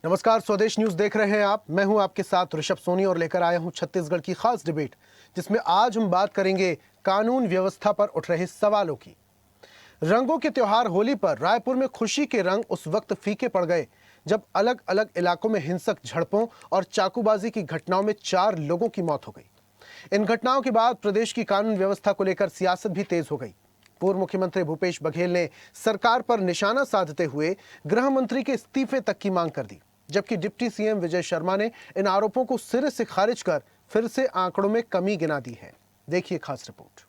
नमस्कार, स्वदेश न्यूज देख रहे हैं आप। मैं हूं आपके साथ ऋषभ सोनी और लेकर आया हूं छत्तीसगढ़ की खास डिबेट, जिसमें आज हम बात करेंगे कानून व्यवस्था पर उठ रहे सवालों की। रंगों के त्योहार होली पर रायपुर में खुशी के रंग उस वक्त फीके पड़ गए जब अलग अलग इलाकों में हिंसक झड़पों और चाकूबाजी की घटनाओं में 4 लोगों की मौत हो गई। इन घटनाओं के बाद प्रदेश की कानून व्यवस्था को लेकर सियासत भी तेज हो गई। पूर्व मुख्यमंत्री भूपेश बघेल ने सरकार पर निशाना साधते हुए गृह मंत्री के इस्तीफे तक की मांग कर दी, जबकि डिप्टी सीएम विजय शर्मा ने इन आरोपों को सिरे से खारिज कर फिर से आंकड़ों में कमी गिना दी है। देखिए खास रिपोर्ट।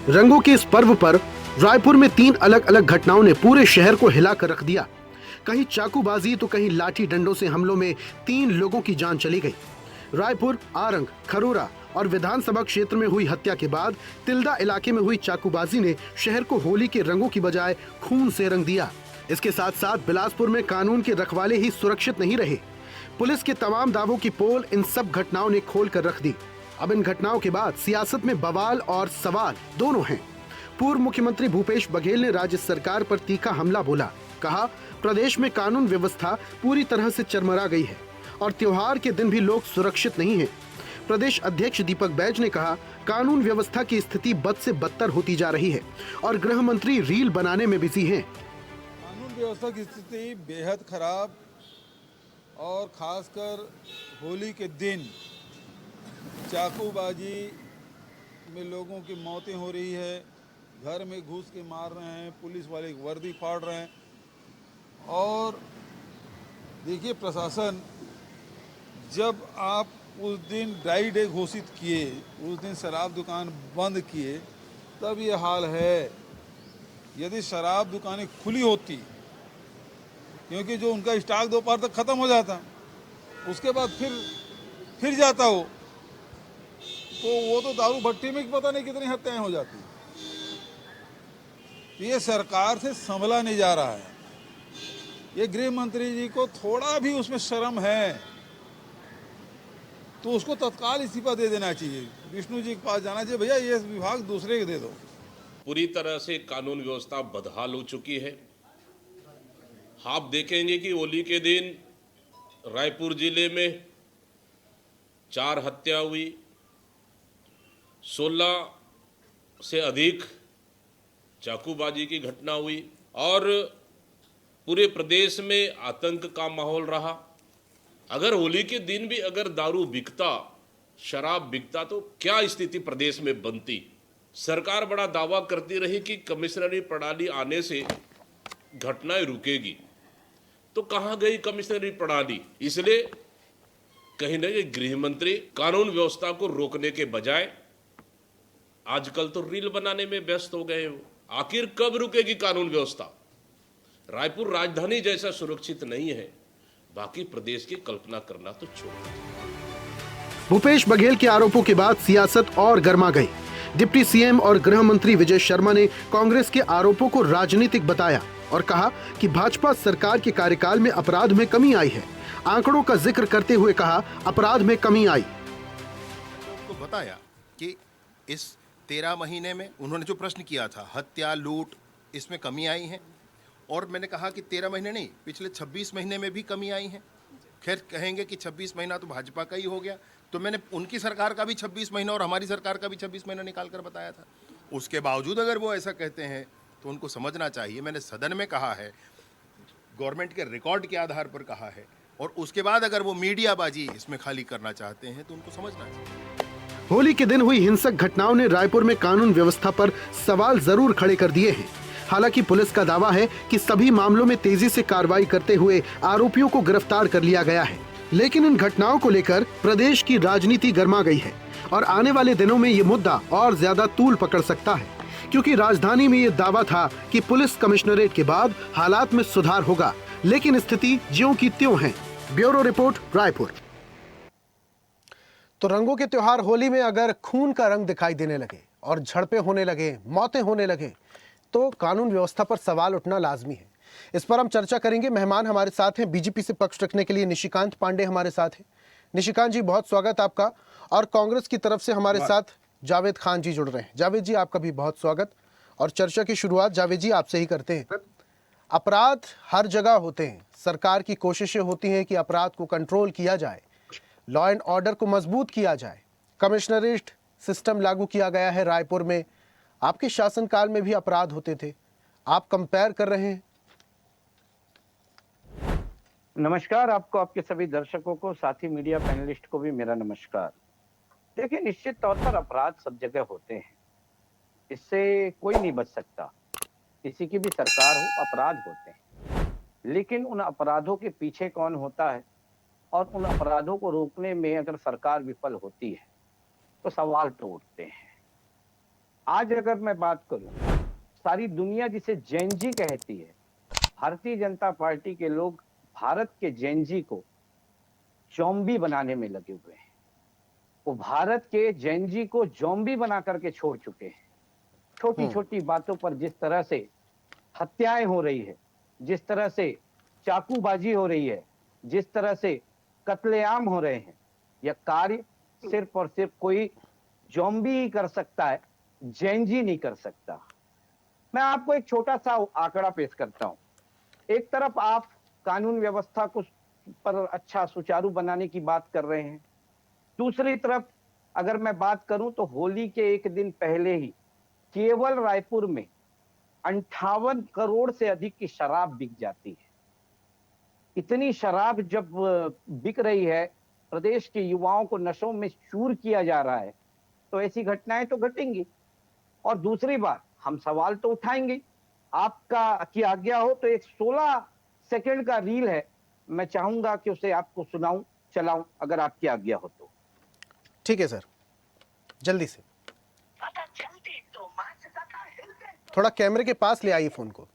रंगों के इस पर्व पर रायपुर में 3 अलग अलग घटनाओं ने पूरे शहर को हिलाकर रख दिया। कहीं चाकूबाजी तो कहीं लाठी डंडों से हमलों में 3 लोगों की जान चली गई। रायपुर, आरंग, खरोरा और विधानसभा क्षेत्र में हुई हत्या के बाद तिल्दा इलाके में हुई चाकूबाजी ने शहर को होली के रंगों की बजाय खून से रंग दिया। इसके साथ साथ बिलासपुर में कानून के रखवाले ही सुरक्षित नहीं रहे। पुलिस के तमाम दावों की पोल इन सब घटनाओं ने खोल कर रख दी। अब इन घटनाओं के बाद सियासत में बवाल और सवाल दोनों हैं। पूर्व मुख्यमंत्री भूपेश बघेल ने राज्य सरकार पर तीखा हमला बोला। कहा, प्रदेश में कानून व्यवस्था पूरी तरह से चरमरा गई है और त्योहार के दिन भी लोग सुरक्षित नहीं हैं। प्रदेश अध्यक्ष दीपक बैज ने कहा, कानून व्यवस्था की स्थिति बद से बदतर होती जा रही है और गृह मंत्री रील बनाने में बिजी हैं। कानून व्यवस्था की स्थिति बेहद खराब और खासकर होली के दिन चाकूबाजी में लोगों की मौतें हो रही है, घर में घुस के मार रहे हैं, पुलिस वाले की वर्दी फाड़ रहे हैं। और देखिए, प्रशासन जब आप उस दिन ड्राई डे घोषित किए, उस दिन शराब दुकान बंद किए, तब ये हाल है। यदि शराब दुकानें खुली होती, क्योंकि जो उनका स्टॉक दोपहर तक ख़त्म हो जाता, उसके बाद फिर जाता हो, तो वो तो दारू भट्टी में पता नहीं कितनी हत्याएं हो जाती। तो ये सरकार से संभला नहीं जा रहा है। ये गृह मंत्री जी को थोड़ा भी उसमें शर्म है तो उसको तत्काल इस्तीफा दे देना चाहिए, विष्णु जी के पास जाना चाहिए, भैया ये विभाग दूसरे को दे दो। पूरी तरह से कानून व्यवस्था बदहाल हो चुकी है। आप देखेंगे कि होली के दिन रायपुर जिले में 4 हत्या हुई, 16 से अधिक चाकूबाजी की घटना हुई और पूरे प्रदेश में आतंक का माहौल रहा। अगर होली के दिन भी अगर दारू बिकता, शराब बिकता, तो क्या स्थिति प्रदेश में बनती। सरकार बड़ा दावा करती रही कि कमिश्नरी प्रणाली आने से घटनाएं रुकेगी, तो कहां गई कमिश्नरी प्रणाली। इसलिए कहीं ना कहीं गृह मंत्री कानून व्यवस्था को रोकने के बजाय आजकल तो रील बनाने में व्यस्त हो गए हो। आखिर कब रुकेगी कानून व्यवस्था। रायपुर राजधानी जैसा सुरक्षित नहीं है, बाकी प्रदेश की कल्पना करना तो छोड़ दो। भूपेश बघेल के आरोपों के बाद सियासत और गर्मा गई। डिप्टी सीएम और गृह मंत्री विजय शर्मा ने कांग्रेस के आरोपों को राजनीतिक बताया और कहा कि भाजपा सरकार के कार्यकाल में अपराध में कमी आई है। आंकड़ों का जिक्र करते हुए कहा, अपराध में कमी आई। तो बताया कि इस 13 महीने में उन्होंने जो प्रश्न किया था, हत्या, लूट, इसमें कमी आई है। और मैंने कहा कि 13 महीने नहीं, पिछले 26 महीने में भी कमी आई है। खैर, कहेंगे कि 26 महीना तो भाजपा का ही हो गया, तो मैंने उनकी सरकार का भी 26 महीना और हमारी सरकार का भी 26 महीना निकाल कर बताया था। उसके बावजूद अगर वो ऐसा कहते हैं तो उनको समझना चाहिए, मैंने सदन में कहा है, गवर्नमेंट के रिकॉर्ड के आधार पर कहा है, और उसके बाद अगर वो मीडियाबाजी इसमें खाली करना चाहते हैं तो उनको समझना चाहिए। होली के दिन हुई हिंसक घटनाओं ने रायपुर में कानून व्यवस्था पर सवाल जरूर खड़े कर दिए हैं। हालांकि पुलिस का दावा है कि सभी मामलों में तेजी से कार्रवाई करते हुए आरोपियों को गिरफ्तार कर लिया गया है। लेकिन इन घटनाओं को लेकर प्रदेश की राजनीति गर्मा गई है और आने वाले दिनों में ये मुद्दा और ज्यादा तूल पकड़ सकता है, क्योंकि राजधानी में ये दावा था कि पुलिस कमिश्नरेट के बाद हालात में सुधार होगा, लेकिन स्थिति ज्यों की त्यों है। Bureau report, Raipur. तो रंगों के त्योहार होली में अगर खून का रंग दिखाई देने लगे और झड़पें होने लगे, मौतें होने लगे, तो कानून व्यवस्था पर सवाल उठना लाजमी है। इस पर हम चर्चा करेंगे। मेहमान हमारे साथ हैं, बीजेपी से पक्ष रखने के लिए निशिकांत पांडे हमारे साथ हैं। निशिकांत जी, बहुत स्वागत आपका। और कांग्रेस की तरफ से हमारे साथ जावेद खान जी जुड़ रहे हैं। जावेद जी, आपका भी बहुत स्वागत। और चर्चा की शुरुआत जावेद जी आपसे ही करते हैं। अपराध हर जगह होते हैं, सरकार की कोशिशें होती हैं कि अपराध को कंट्रोल किया जाए, लॉ एंड ऑर्डर को मजबूत किया जाए। कमिश्नरेट सिस्टम लागू किया गया है रायपुर में, आपके शासनकाल में भी अपराध होते थे, आप कंपेयर कर रहे हैं। नमस्कार आपको, आपके सभी दर्शकों को, साथी मीडिया पैनलिस्ट को भी मेरा नमस्कार। देखिए, निश्चित तौर पर अपराध सब जगह होते हैं, इससे कोई नहीं बच सकता। किसी की भी सरकार हो, अपराध होते हैं। लेकिन उन अपराधों के पीछे कौन होता है और उन अपराधों को रोकने में अगर सरकार विफल होती है तो सवाल तो उठते हैं। आज अगर मैं बात करूं, सारी दुनिया जिसे जेन जी कहती है, भारतीय जनता पार्टी के लोग भारत के जेन जी को ज़ॉम्बी बनाने में लगे हुए हैं। वो भारत के जेन जी को ज़ॉम्बी बना करके छोड़ चुके हैं। छोटी छोटी बातों पर जिस तरह से हत्याएं हो रही है, जिस तरह से चाकूबाजी हो रही है, जिस तरह से कत्लेआम हो रहे हैं, यह कार्य सिर्फ और सिर्फ कोई ज़ॉम्बी ही कर सकता है, जेन जी नहीं कर सकता। मैं आपको एक छोटा सा आंकड़ा पेश करता हूं। एक तरफ आप कानून व्यवस्था को पर अच्छा सुचारू बनाने की बात कर रहे हैं, दूसरी तरफ अगर मैं बात करूं तो होली के एक दिन पहले ही केवल रायपुर में 58 करोड़ से अधिक की शराब बिक जाती है। इतनी शराब जब बिक रही है, प्रदेश के युवाओं को नशों में चूर किया जा रहा है, तो ऐसी घटनाएं तो घटेंगी। और दूसरी बात, हम सवाल तो उठाएंगे। आपका की आज्ञा हो तो एक 16 सेकंड का रील है, मैं चाहूंगा कि उसे आपको सुनाऊं, चलाऊं, अगर आपकी आज्ञा हो तो। ठीक है सर, जल्दी से। थोड़ा कैमरे के पास ले आइए फोन को।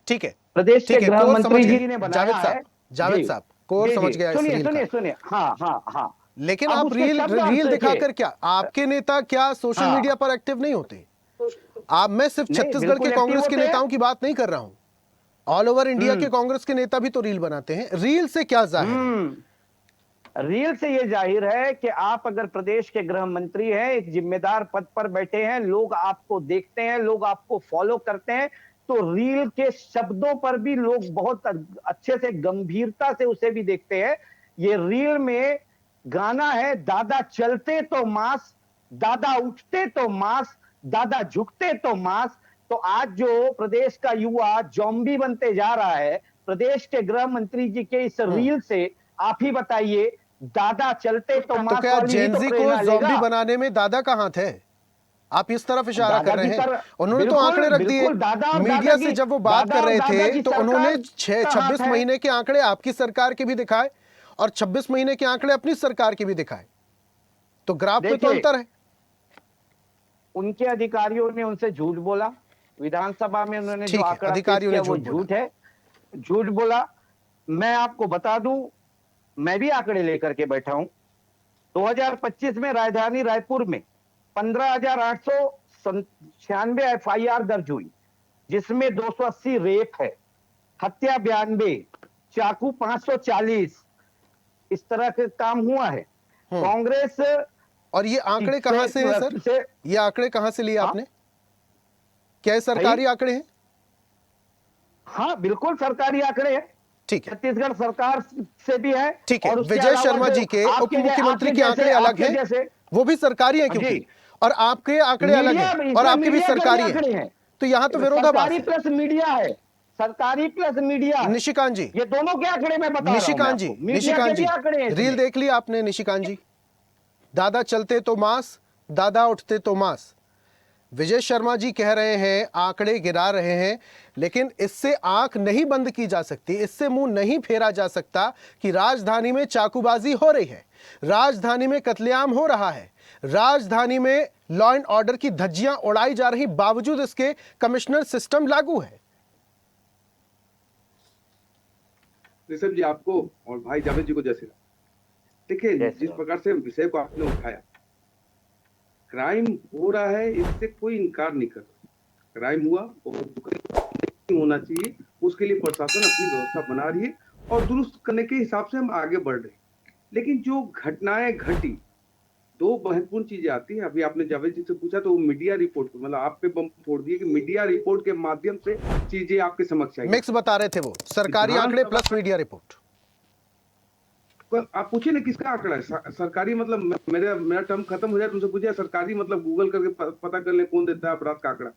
ठीक है, प्रदेश के गृह कोर मंत्री समझ जी गए। ने बनाया है। जावेद साहब, कोर जी, समझ जी, गया इस सुनिए रील का। सुनिए सुनिए, हाँ हाँ हाँ। लेकिन अब आप उसके रील शब्द रील आप दिखाकर देखिए। क्या, आपके नेता क्या सोशल हाँ। मीडिया पर एक्टिव नहीं होते? मैं सिर्फ नहीं, छत्तीसगढ़ बिल्कुल के कांग्रेस एक्टिव के होते हैं। नेताओं की बात नहीं कर रहा हूं, ऑल ओवर इंडिया के कांग्रेस के नेता भी तो रील बनाते हैं। रील से क्या जाहिर है? रील से ये जाहिर है कि आप अगर प्रदेश के गृह मंत्री हैं, एक जिम्मेदार पद पर बैठे हैं, लोग आपको देखते हैं, लोग आपको फॉलो करते हैं, तो रील के शब्दों पर भी लोग बहुत अच्छे से गंभीरता से उसे भी देखते हैं। ये रील में गाना है, दादा चलते तो मांस, दादा उठते तो मांस, दादा झुकते तो मांस। तो आज जो प्रदेश का युवा ज़ॉम्बी बनते जा रहा है, प्रदेश के गृह मंत्री जी के इस रील से आप ही बताइए, दादा चलते तो मांस क्या वाली ही तो जेनजी को प्रेरणा ज़ॉम्बी लेगा। बनाने में दादा का हाथ है? आप इस तरफ इशारा कर रहे हैं। उन्होंने तो बिल्कुल, आंकड़े रख दिए बिल्कुल, दादा और मीडिया दादा से। की- जब वो बात दादा कर रहे और दादा थे की तो सरकार उन्होंने का 26 हाथ है। महीने के आंकड़े आपकी सरकार के भी दिखाए और 26 महीने के आंकड़े अपनी सरकार के भी दिखाए, तो ग्राफ में तो देखिए, अंतर है। उनके अधिकारियों ने उनसे झूठ बोला, विधानसभा में उन्होंने जो ठीक है, आंकड़ा पेश अधिकारियों ने किया वो झूठ बोला। झूठ है, झूठ बोला। मैं आपको बता दूं, मैं भी आंकड़े लेकर के बैठा हूं। 2025 में राजधानी रायपुर में 15,896 एफआईआर दर्ज हुई, जिसमें 280 रेप है, हत्या 92, चाकू 540, इस तरह के काम हुआ है। कांग्रेस और ये आंकड़े कहां से हैं सर? ये आंकड़े कहां से लिए आपने? क्या ये सरकारी आंकड़े हैं? हाँ, बिल्कुल सरकारी आंकड़े हैं। ठीक है, छत्तीसगढ़ सरकार से भी है। ठीक है। और उसके विजय अलावा शर्मा जो जी के उप आपके मुख्यमंत्री के आंकड़े जैसे- अलग आपके हैं, जैसे वो भी सरकारी हैं क्योंकि, जी। और आपके आंकड़े अलग मीडिया- हैं और इसमें आपके भी मीडिया के सरकारी आंकड़े हैं, हैं। तो यहाँ तो विरोधाभास सरकारी है। प्लस मीडिया है, सरकारी प्लस मीडिया है। निशिकांत जी, ये दोनों के आंकड़े मैं बता रहा हूं निशिकांत जी, मैं आपको। मीडिया निशिकांत के जी, भी आंकड़े हैं रील इसमें। देख लिया आपने? निशिकांत जी, दादा चलते तो मांस, दादा उठते तो मांस। विजय शर्मा जी कह रहे हैं, आंकड़े गिरा रहे हैं, लेकिन इससे आंख नहीं बंद की जा सकती, इससे मुंह नहीं फेरा जा सकता कि राजधानी में चाकूबाजी हो रही है, राजधानी में कत्लेआम हो रहा है, राजधानी में लॉ एंड ऑर्डर की धज्जियां उड़ाई जा रही, बावजूद इसके कमिश्नर सिस्टम लागू है। ऋषभ जी आपको और भाई जावेद जी को जैसे देखिए, जय श्री जिस राम। प्रकार से विषय को आपने उठाया, क्राइम हो रहा है, इससे कोई इनकार नहीं कर रहा। क्राइम हुआ और नहीं होना चाहिए, उसके लिए प्रशासन अपनी व्यवस्था बना रही है और दुरुस्त करने के हिसाब से हम आगे बढ़ रहे हैं। लेकिन जो घटनाएं घटी, दो महत्वपूर्ण चीजें आती हैं। अभी आपने जावेद जी से पूछा तो वो मीडिया रिपोर्ट, मतलब आप पे बम फोड़ दिए कि मीडिया रिपोर्ट के माध्यम से चीजें आपके समक्ष आई। मिक्स बता रहे थे वो, सरकारी आंकड़े प्लस मीडिया रिपोर्ट। आप पूछिए ना किसका आंकड़ा है सरकारी, मतलब मेरा टर्म खत्म हो जाए तुमसे पूछिए सरकारी मतलब गूगल करके पता कर ले कौन देता है अपराध का आंकड़ा।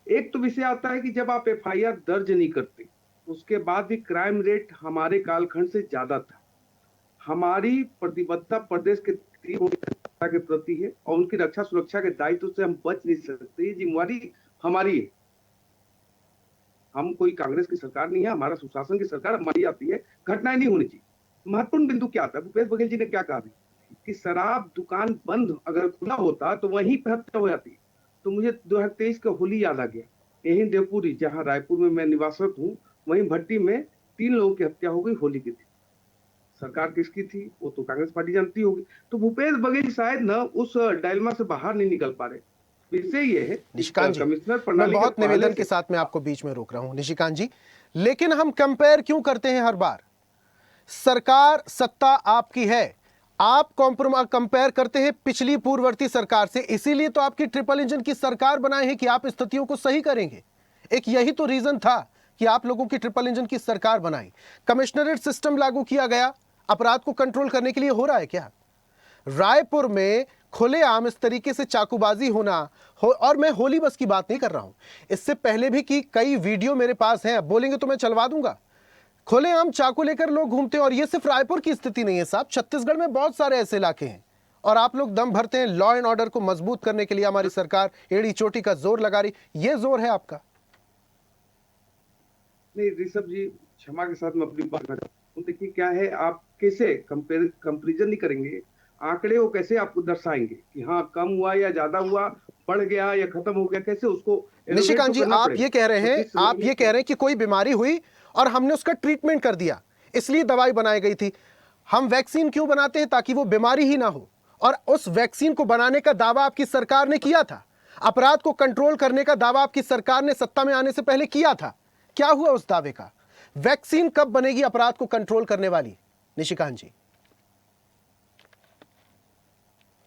एक तो विषय आता है कि जब आप एफआईआर दर्ज नहीं करते, उसके बाद भी क्राइम रेट हमारे कालखंड से ज्यादा था। हमारी प्रतिबद्धता प्रदेश के प्रति है और उनकी रक्षा सुरक्षा के दायित्व से हम बच नहीं सकते। ये जिम्मेवारी हमारी है। हम कोई कांग्रेस की सरकार नहीं है, हमारा सुशासन की सरकार हमारी आती है। घटनाएं नहीं होनी चाहिए। महत्वपूर्ण बिंदु क्या आता है, भूपेश बघेल जी ने क्या कहा कि शराब दुकान बंद अगर खुला होता तो वहीं पे हत्या हो जाती। तो मुझे 2023 का होली याद आ गया। यही देवपुरी, जहां रायपुर में मैं निवासरत हूँ, वहीं भट्टी में 3 लोगों की हत्या हो गई होली के दिन। सरकार किसकी थी वो तो कांग्रेस पार्टी जानती होगी। तो भूपेश बघेल शायद न उस डायलेमा से बाहर नहीं निकल पा रहे। विषय ये है निशिकांत जी, कमिश्नर मैं प्रणाली बहुत निवेदन के साथ में आपको बीच में रोक रहा हूं निशिकांत जी, लेकिन हम कंपेयर क्यों करते हैं हर बार? सरकार सत्ता आपकी है, आप कंपेयर करते हैं पिछली पूर्ववर्ती सरकार से, इसीलिए तो आपकी ट्रिपल इंजन की सरकार बनाए हैं कि आप स्थितियों को सही करेंगे। एक यही तो रीजन था कि आप लोगों की ट्रिपल इंजन की सरकार बनाई। कमिश्नरेट सिस्टम लागू किया गया, अपराध को कंट्रोल करने के लिए। हो रहा है क्या रायपुर में खुलेआम इस तरीके से चाकूबाजी होना और मैं होली बस की बात नहीं कर रहा हूं, इससे पहले भी की कई वीडियो मेरे पास हैं, बोलेंगे तो मैं चलवा दूंगा। खुलेआम चाकू लेकर लोग घूमते हैं और ये सिर्फ रायपुर की स्थिति नहीं है साहब, छत्तीसगढ़ में बहुत सारे ऐसे इलाके हैं और आप लोग दम भरते हैं लॉ एंड ऑर्डर को मजबूत करने के लिए हमारी सरकार एड़ी चोटी का जोर लगा रही। ये जोर है आपका? नहीं ऋषभ जी, क्षमा के साथ मैं अपनी बात करता हूं। देखिए क्या है, आप कैसे कंपेरिजन नहीं करेंगे, आंकड़े वो कैसे आपको दर्शाएंगे कि हाँ कम हुआ या ज्यादा हुआ, बढ़ गया या खत्म हो गया, कैसे उसको? निशिकांत जी, आप ये कह रहे हैं कि कोई बीमारी हुई और हमने उसका ट्रीटमेंट कर दिया, इसलिए दवाई बनाई गई थी। हम वैक्सीन क्यों बनाते हैं? ताकि वो बीमारी ही ना हो। और उस वैक्सीन को बनाने का दावा आपकी सरकार ने किया था, अपराध को कंट्रोल करने का दावा आपकी सरकार ने सत्ता में आने से पहले किया था। क्या हुआ उस दावे का? वैक्सीन कब बनेगी अपराध को कंट्रोल करने वाली? निशिकांत जी,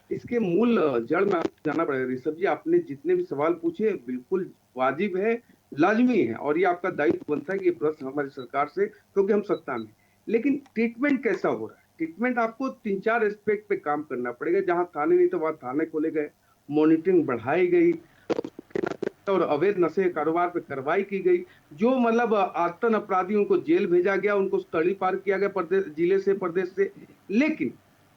इसके मूल जड़ में जाना पड़ेगा। ऋषभ जी, आपने जितने भी सवाल पूछे बिल्कुल वाजिब है, लाजमी है और ये आपका दायित्व बनता है कि ये प्रश्न हमारी सरकार से, क्योंकि हम सत्ता में। लेकिन ट्रीटमेंट कैसा हो रहा है? ट्रीटमेंट आपको 3-4 एस्पेक्ट पे काम करना पड़ेगा। जहां थाने नहीं तो वहां थाने खोले गए, मॉनिटरिंग बढ़ाई गई और अवैध नशे कारोबार पे कार्रवाई की गई। जो मतलब आतन अपराधियों को जेल भेजा गया, उनको तड़ी पार किया गया प्रदेश जिले से प्रदेश से। लेकिन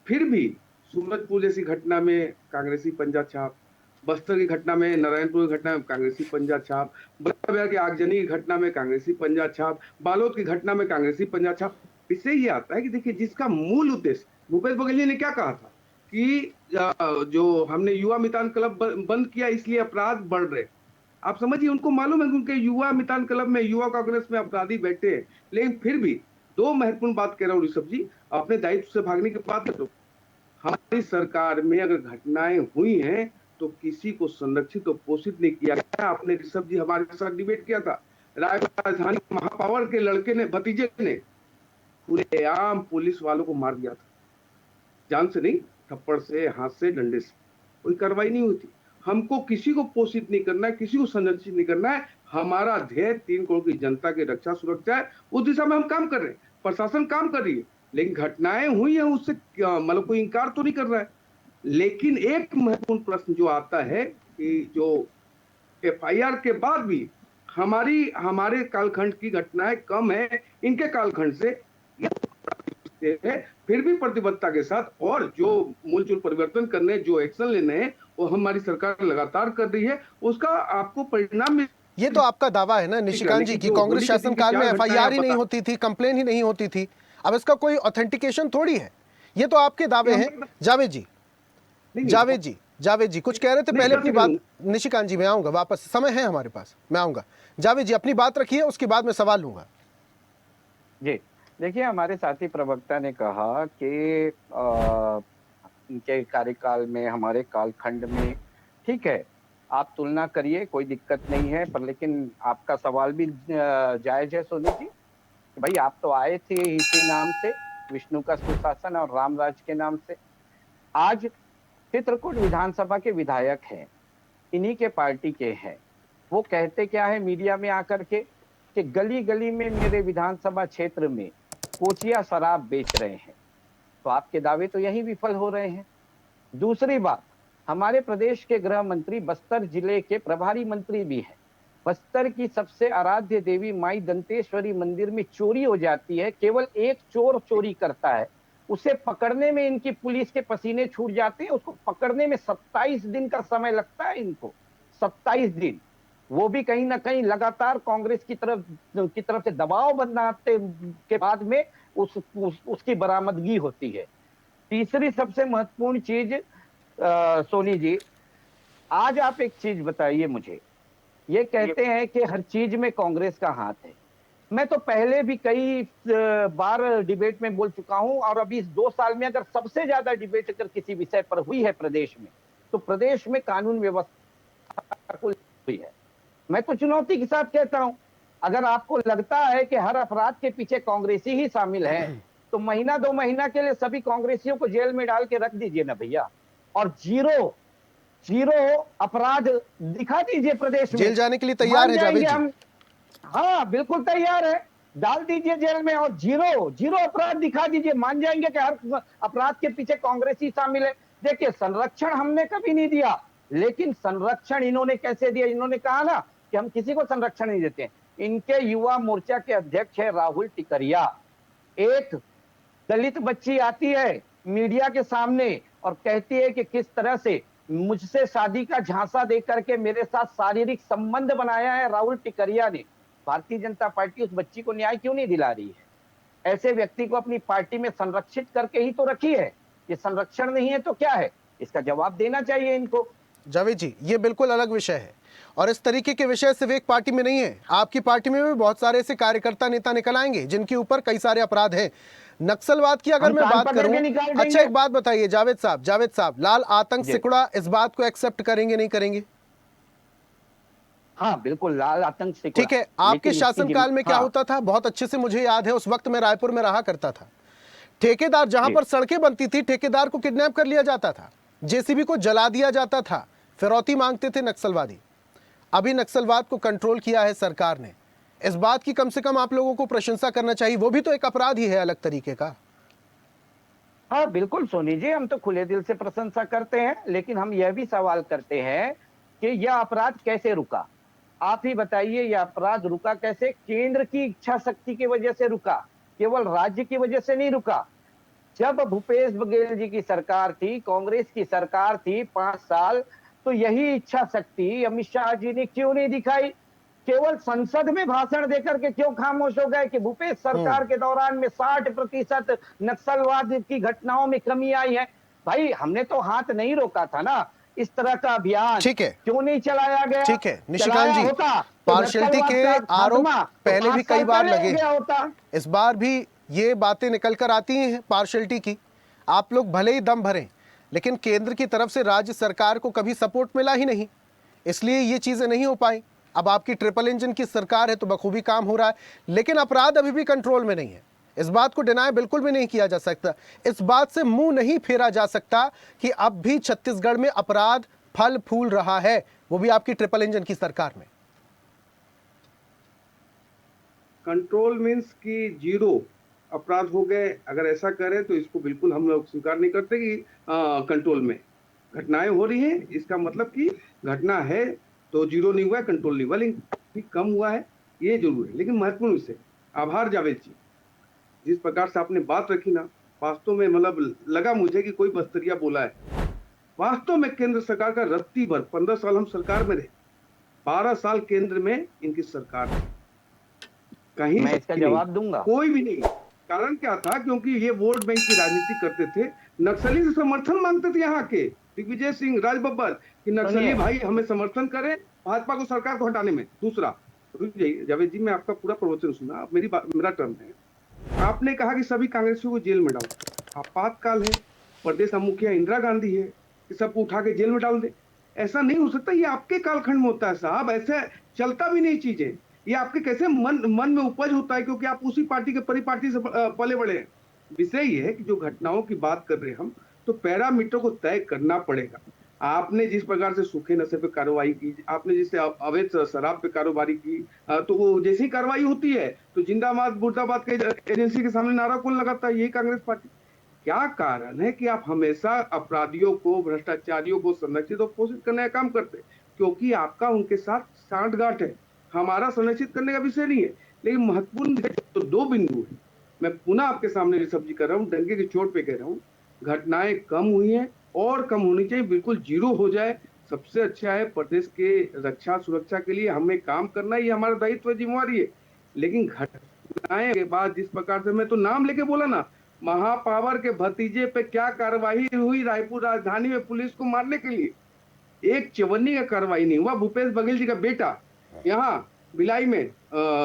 फिर भी सूरजपुर जैसी घटना में कांग्रेसी पंजा छाप, बस्तर की घटना में, नारायणपुर की घटना में कांग्रेसी पंजा छाप, बलिया की आगजनी की घटना में कांग्रेसी पंजा छाप, बालोद की घटना में कांग्रेसी पंजा छाप। इससे ये आता है कि देखिए जिसका मूल उद्देश्य, भूपेश बघेल जी ने क्या कहा था कि जो हमने युवा मितान क्लब बंद किया इसलिए अपराध बढ़ रहे। आप समझिए, उनको मालूम है कि उनके युवा मितान क्लब में, युवा कांग्रेस में अपराधी बैठे हैं। लेकिन फिर भी दो महत्वपूर्ण बात कह रहा हूँ ऋषभ जी, अपने दायित्व से भागने की बात है। तो हमारी सरकार में अगर घटनाएं हुई हैं तो किसी को संरक्षित और पोषित नहीं किया गया। आपने ऋषभ जी हमारे साथ डिबेट किया था, राजधानी महापावर के लड़के ने, भतीजे ने खुलेआम पुलिस वालों को मार दिया था, जान से नहीं, थप्पड़ से, हाथ से, डंडे से। कोई कार्रवाई नहीं हुई थी। हमको किसी को पोषित नहीं करना है, किसी को संरक्षित नहीं करना है। हमारा ध्येय 3 करोड़ की जनता की रक्षा सुरक्षा है, उस दिशा में हम काम कर रहे हैं, प्रशासन काम कर रही है। लेकिन घटनाएं हुई है उससे मतलब कोई इंकार तो नहीं कर रहा है। लेकिन एक महत्वपूर्ण प्रश्न जो आता है कि जो एफआईआर के बाद भी हमारे कालखंड की घटनाएं कम है इनके कालखंड से, है फिर भी प्रतिबद्धता के साथ और जो मूलचूल परिवर्तन करने, जो एक्शन लेने हैं वो हमारी सरकार लगातार कर रही है। उसका आपको परिणाम ये तो आपका दावा है ना निशिकांत जी कि कांग्रेस शासनकाल में एफआईआर ही नहीं होती थी, कंप्लेन ही नहीं होती थी। अब इसका कोई ऑथेंटिकेशन थोड़ी है, ये तो आपके दावे हैं। जावेद जी कुछ कह रहे थे पहले अपनी बात। निशिकांत जी मैं आऊंगा वापस, समय है हमारे पास, मैं आऊंगा। जावेद जी अपनी बात रखिए, उसके बाद मैं सवाल लूंगा। जी, देखिए हमारे साथी प्रवक्ता ने कहा कि इनके कार्यकाल में, हमारे कालखंड में, ठीक है, आप तुलना करिए, कोई दिक्कत नहीं है, पर लेकिन आपका सवाल भी जायज़ है सोनी जी, कि भाई आप तो आए थे इसी नाम से, विष्णु का सुशासन और राम राज्य के नाम से। आज चित्रकूट विधानसभा के विधायक हैं, इन्हीं के पार्टी के हैं। वो कहते क्या है मीडिया में आकर के कि गली-गली में मेरे विधानसभा क्षेत्र में कोचिया शराब बेच रहे हैं। तो आपके दावे तो यहीं विफल हो रहे हैं। दूसरी बात, हमारे प्रदेश के गृह मंत्री बस्तर जिले के प्रभारी मंत्री भी हैं। बस्तर की सबसे आराध्य देवी माई दंतेश्वरी मंदिर में चोरी हो जाती है, केवल एक चोर चोरी करता है, उसे पकड़ने में इनकी पुलिस के पसीने छूट जाते हैं। उसको पकड़ने में 27 दिन का समय लगता है इनको, 27 दिन। वो भी कहीं ना कहीं लगातार कांग्रेस की तरफ से दबाव बनाते के बाद में उसकी बरामदगी होती है। तीसरी सबसे महत्वपूर्ण चीज सोनी जी, आज आप एक चीज बताइए मुझे, ये कहते हैं कि हर चीज में कांग्रेस का हाथ है। मैं तो पहले भी कई बार डिबेट में बोल चुका हूं, और अभी इस 2 साल में अगर सबसे ज्यादा डिबेट अगर किसी विषय पर हुई है प्रदेश में, तो प्रदेश में कानून व्यवस्था को हुई है। मैं तो चुनौती के साथ कहता हूं, अगर आपको लगता है कि हर अपराध के पीछे कांग्रेसी ही शामिल है, तो महीना 2 महीना के लिए सभी कांग्रेसियों को जेल में डाल के रख दीजिए ना भैया, और जीरो अपराध दिखा दीजिए प्रदेश में। जेल जाने के लिए तैयार है जावेद जी? हम, हाँ बिल्कुल तैयार है, डाल दीजिए जेल में, और जीरो अपराध दिखा दीजिए, मान जाएंगे कि हर अपराध के पीछे कांग्रेसी शामिल है। देखिए, संरक्षण हमने कभी नहीं दिया, लेकिन संरक्षण इन्होंने कैसे दिया? इन्होंने कहा ना कि हम किसी को संरक्षण नहीं देते। इनके युवा मोर्चा के अध्यक्ष है राहुल टिकरिया। एक दलित बच्ची आती है मीडिया के सामने और कहती है कि किस तरह से मुझसे शादी का झांसा देकर के मेरे साथ शारीरिक संबंध बनाया है राहुल टिकरिया ने। भारतीय जनता पार्टी उस बच्ची को न्याय क्यों नहीं दिला रही है? ऐसे व्यक्ति को अपनी पार्टी में संरक्षित करके ही तो रखी है। ये संरक्षण नहीं है तो क्या है? इसका जवाब देना चाहिए इनको। जावेद जी, ये बिल्कुल अलग विषय है, और इस तरीके के विषय सिर्फ एक पार्टी में नहीं है, आपकी पार्टी में भी बहुत सारे ऐसे कार्यकर्ता नेता निकल आएंगे जिनके ऊपर कई सारे अपराध हैं। नक्सलवाद की अगर मैं बात करूं, अच्छा एक बात बताइए जावेद साहब, लाल आतंक सिकुड़ा, इस बात को एक्सेप्ट करेंगे नहीं करेंगे? हाँ बिल्कुल, लाल आतंक सिकुड़ा। ठीक है, आपके शासनकाल में क्या होता था बहुत अच्छे से मुझे याद है। उस वक्त मैं रायपुर में रहा करता था। ठेकेदार, जहां पर सड़कें बनती थी, ठेकेदार को किडनैप कर लिया जाता था, जेसीबी को जला दिया जाता था, फिरौती मांगते थे नक्सलवादी। अभी नक्सलवाद को कंट्रोल किया है सरकार ने, इस बात की कम से कम आप लोगों को प्रशंसा करना चाहिए। वो भी तो एक अपराध ही है अलग तरीके का। हाँ बिल्कुल सोनी जी, हम तो खुले दिल से प्रशंसा करते हैं, लेकिन हम यह भी सवाल करते हैं कि यह अपराध कैसे रुका? आप ही बताइए, यह अपराध रुका कैसे? केंद्र की इच्छा शक्ति की वजह से रुका, केवल राज्य की वजह से नहीं रुका। जब भूपेश बघेल जी की सरकार थी, कांग्रेस की सरकार थी 5 साल, तो यही इच्छा शक्ति अमित शाह जी ने क्यों नहीं दिखाई? केवल संसद में भाषण देकर के क्यों खामोश हो गए कि भूपेश सरकार के दौरान में 60% नक्सलवाद की घटनाओं में कमी आई है? भाई हमने तो हाथ नहीं रोका था ना, इस तरह का अभियान ठीक है, क्यों नहीं चलाया गया? ठीक है निशिकांत जी, पार्शियलिटी के आरोप पहले भी कई बार लगे होता, इस बार भी ये बातें निकल कर आती हैं पार्शियलिटी की। आप लोग भले ही दम भरें, लेकिन केंद्र की तरफ से राज्य सरकार को कभी सपोर्ट मिला ही नहीं, इसलिए ये चीजें नहीं हो पाई। अब आपकी ट्रिपल इंजन की सरकार है तो बखूबी काम हो रहा है, लेकिन अपराध अभी भी कंट्रोल में नहीं है। इस बात को डिनाय बिल्कुल भी नहीं किया जा सकता, इस बात से मुंह नहीं फेरा जा सकता कि अब भी छत्तीसगढ़ में अपराध फल फूल रहा है, वो भी आपकी ट्रिपल इंजन की सरकार में। कंट्रोल मीन्स कि जीरो अपराध हो गए, अगर ऐसा करें तो इसको बिल्कुल हम लोग स्वीकार नहीं करते कि कंट्रोल में घटनाएं हो रही हैं। इसका मतलब कि घटना है तो जीरो नहीं हुआ है, कंट्रोल नहीं हुआ, लेकिन कम हुआ है, ये जरूर है। लेकिन महत्वपूर्ण विषय, आभार जावेद जी, जिस प्रकार से आपने बात रखी ना, वास्तव में मतलब लगा मुझे कि कोई बस्तरिया बोला है। वास्तव में केंद्र सरकार का रत्ती भर, 15 साल हम सरकार में रहे, 12 साल केंद्र में इनकी सरकार है, कहीं मैं इसका जवाब दूंगा, कोई भी नहीं। कारण क्या था? क्योंकि ये वोट बैंक की राजनीति करते थे, नक्सली से समर्थन मांगते थे यहाँ के दिग्विजय सिंह, राज बब्बर, कि नक्सली भाई हमें समर्थन करें भाजपा को, सरकार को हटाने में। दूसरा, रुक जाइए जावेद जी, मैं आपका पूरा प्रवचन सुना, अब मेरा टर्न है। आपने कहा कि सभी कांग्रेसियों को जेल में डालो। आपातकाल है, प्रदेश मुखिया इंदिरा गांधी है कि सबको उठा के जेल में डाल दे। ऐसा नहीं हो सकता, ये आपके कालखंड में होता है साहब, ऐसे चलता भी नहीं चीजें। ये आपके कैसे मन में उपज होता है, क्योंकि आप उसी पार्टी के परिपाटी से पले बड़े हैं। विषय ये है कि जो घटनाओं की बात कर रहे हैं हम, तो पैरामीटर को तय करना पड़ेगा। आपने जिस प्रकार से सूखे नशे पे कार्रवाई की, आपने जिससे अवैध शराब पे कारोबारी की, तो वो जैसी कार्रवाई होती है तो जिंदाबाद मुर्दाबाद के एजेंसी के सामने नारा कौन लगाता है? यही कांग्रेस पार्टी। क्या कारण है कि आप हमेशा अपराधियों को, भ्रष्टाचारियों को संरक्षित और पोषित करने का काम करते हैं? क्योंकि आपका उनके साथ सांठगांठ है, हमारा संरक्षित करने का विषय नहीं है। लेकिन महत्वपूर्ण तो दो बिंदु है। मैं पुनः आपके सामने रिसर्च कर रहा हूँ, डंके की चोट पे कह रहा हूँ, घटनाएं कम हुई हैं और कम होनी चाहिए, बिल्कुल जीरो हो जाए सबसे अच्छा है। प्रदेश के रक्षा सुरक्षा के लिए हमें काम करना, ये हमारा दायित्व जिम्मेवारी है। लेकिन घटनाएं के बाद जिस प्रकार से, मैं तो नाम लेके बोला ना, महापावर के भतीजे पे क्या कार्रवाई हुई रायपुर राजधानी में पुलिस को मारने के लिए, एक चवन्नी का कार्रवाई नहीं हुआ। भूपेश बघेल जी का बेटा यहाँ भिलाई में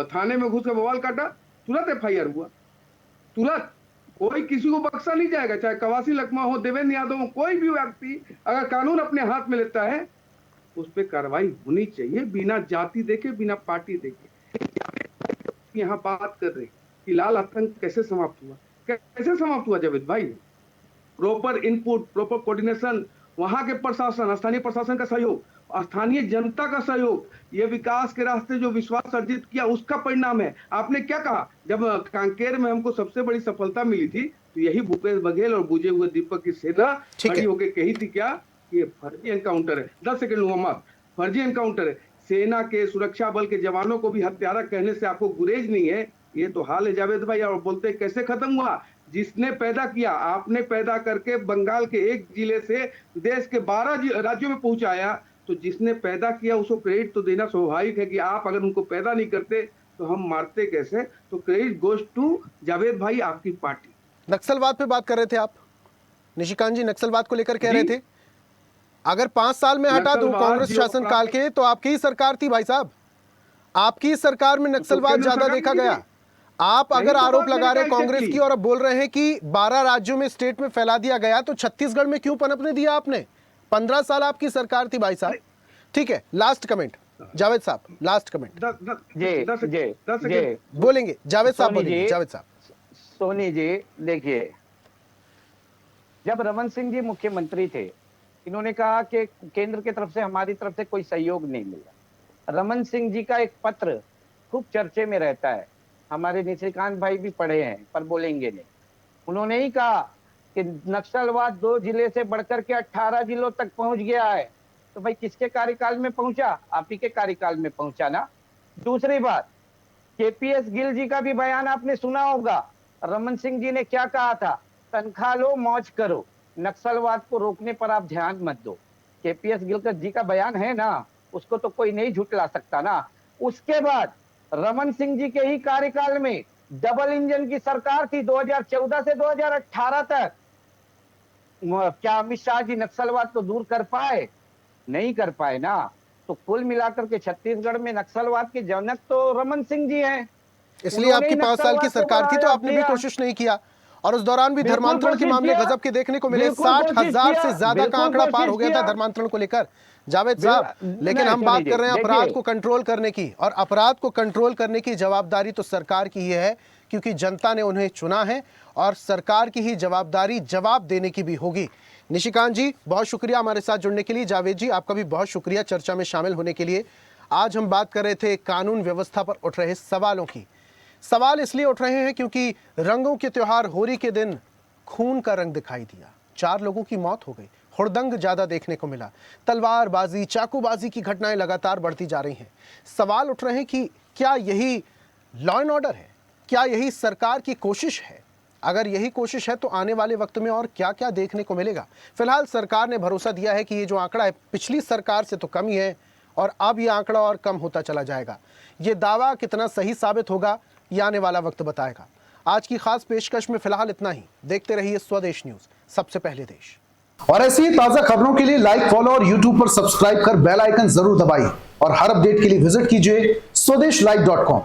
थाने में घुस कर बवाल काटा, तुरंत एफआईआर हुआ, तुरंत। कोई किसी को बख्शा नहीं जाएगा, चाहे कवासी लखमा हो, देवेंद्र यादव हो, कोई भी व्यक्ति अगर कानून अपने हाथ में लेता है उस पर कार्रवाई होनी चाहिए, बिना जाति देखे, बिना पार्टी देखे। यहाँ बात कर रहे कि लाल आतंक कैसे समाप्त हुआ, कैसे समाप्त हुआ जावेद भाई? प्रॉपर इनपुट, प्रॉपर कोऑर्डिनेशन, वहां के प्रशासन, स्थानीय प्रशासन का सहयोग, स्थानीय जनता का सहयोग, ये विकास के रास्ते जो विश्वास अर्जित किया उसका परिणाम है। आपने क्या कहा, जब कांकेर में हमको सबसे बड़ी सफलता मिली थी तो यही भूपेश बघेल और बुझे हुए दीपक की सेना खड़ी होकर कही थी क्या, ये फर्जी एनकाउंटर है। 10 सेकंड लूंगा माफ, फर्जी एनकाउंटर है। सेना के सुरक्षा बल के जवानों को भी हत्यारा कहने से आपको गुरेज नहीं है, ये तो हाल है जावेद भाई। और बोलते कैसे खत्म हुआ, जिसने पैदा किया, आपने पैदा करके बंगाल के एक जिले से देश के 12 राज्यों में पहुंचाया, तो जिसने पैदा किया उसको क्रेडिट तो देना स्वाभाविक है कि आप अगर उनको पैदा नहीं करते तो हम मारते कैसे? तो क्रेडिट गोज टू जावेद भाई, आपकी पार्टी। नक्सलवाद पे बात कर रहे थे आप निशिकांत जी, नक्सलवाद को लेकर कह रहे थे अगर 5 साल में हटा दूं कांग्रेस शासनकाल के तो आपकी ही सरकार थी भाई साहब, आपकी सरकार में नक्सलवाद ज्यादा देखा गया। आप अगर आरोप लगा रहे कांग्रेस की और अब बोल रहे हैं कि 12 राज्यों में स्टेट में फैला दिया गया, तो छत्तीसगढ़ में क्यों पनपने दिया आपने? 15 साल आपकी सरकार थी भाई साहब। ठीक है, लास्ट कमेंट जावेद साहब, लास्ट कमेंट बोलेंगे जावेद साहब, बोलेंगे जावेद साहब। सोनी जी देखिए, जब रमन सिंह जी मुख्यमंत्री थे, इन्होंने कहा कि केंद्र की तरफ से, हमारी तरफ से कोई सहयोग नहीं मिला। रमन सिंह जी का एक पत्र खूब चर्चे में रहता है, हमारे निशिकांत भाई भी पढ़े हैं पर बोलेंगे नहीं। उन्होंने ही कहा कि नक्सलवाद 2 जिले से बढ़कर के 18 जिलों तक पहुंच गया है। तो भाई किसके कार्यकाल में पहुंचा? आप ही के कार्यकाल में पहुंचा ना। दूसरी बात, केपीएस गिल जी का भी बयान आपने सुना होगा। रमन सिंह जी ने क्या कहा था? तनख्वाह लो, मौज करो, नक्सलवाद को रोकने पर आप ध्यान मत दो। केपीएस गिल जी का बयान है ना, उसको तो कोई नहीं झुटला सकता ना। उसके बाद रमन सिंह जी के ही कार्यकाल में डबल इंजन की सरकार थी 2014 से 2018 तक। क्या अमित शाह जी नक्सलवाद तो दूर कर पाए? नहीं कर पाए ना। तो कुल मिलाकर के छत्तीसगढ़ में नक्सलवाद के जनक तो रमन सिंह जी हैं। इसलिए आपकी 5 साल की सरकार थी तो आपने भी कोशिश नहीं किया, और उस दौरान भी धर्मांतरण के मामले गजब के देखने को मिले। 60,000 से ज्यादा का आंकड़ा पार हो गया था धर्मांतरण को लेकर जावेद साहब। लेकिन हम बात कर रहे हैं अपराध को कंट्रोल करने की, और अपराध को कंट्रोल करने की जवाबदारी तो सरकार की ही है, क्योंकि जनता ने उन्हें चुना है और सरकार की ही जवाबदारी जवाब देने की भी होगी। निशिकांत जी बहुत शुक्रिया हमारे साथ जुड़ने के लिए। जावेद जी आपका भी बहुत शुक्रिया चर्चा में शामिल होने के लिए। आज हम बात कर रहे थे कानून व्यवस्था पर उठ रहे सवालों की। सवाल इसलिए उठ रहे हैं क्योंकि रंगों के त्योहार होली के दिन खून का रंग दिखाई दिया, 4 लोगों की मौत हो गई, हुड़दंग ज्यादा देखने को मिला, तलवारबाजी, चाकूबाजी की घटनाएं लगातार बढ़ती जा रही हैं। सवाल उठ रहे हैं कि क्या यही लॉ एंड ऑर्डर है? क्या यही सरकार की कोशिश है? अगर यही कोशिश है तो आने वाले वक्त में और क्या क्या देखने को मिलेगा? फिलहाल सरकार ने भरोसा दिया है कि ये जो आंकड़ा है पिछली सरकार से तो कम ही है और अब ये आंकड़ा और कम होता चला जाएगा। ये दावा कितना सही साबित होगा ये आने वाला वक्त बताएगा। आज की खास पेशकश में फिलहाल इतना ही। देखते रहिए स्वदेश न्यूज, सबसे पहले देश। और ऐसी ही ताजा खबरों के लिए लाइक, फॉलो और यूट्यूब पर सब्सक्राइब कर बेल आइकन जरूर दबाइए और हर अपडेट के लिए विजिट कीजिए स्वदेशलाइव.com।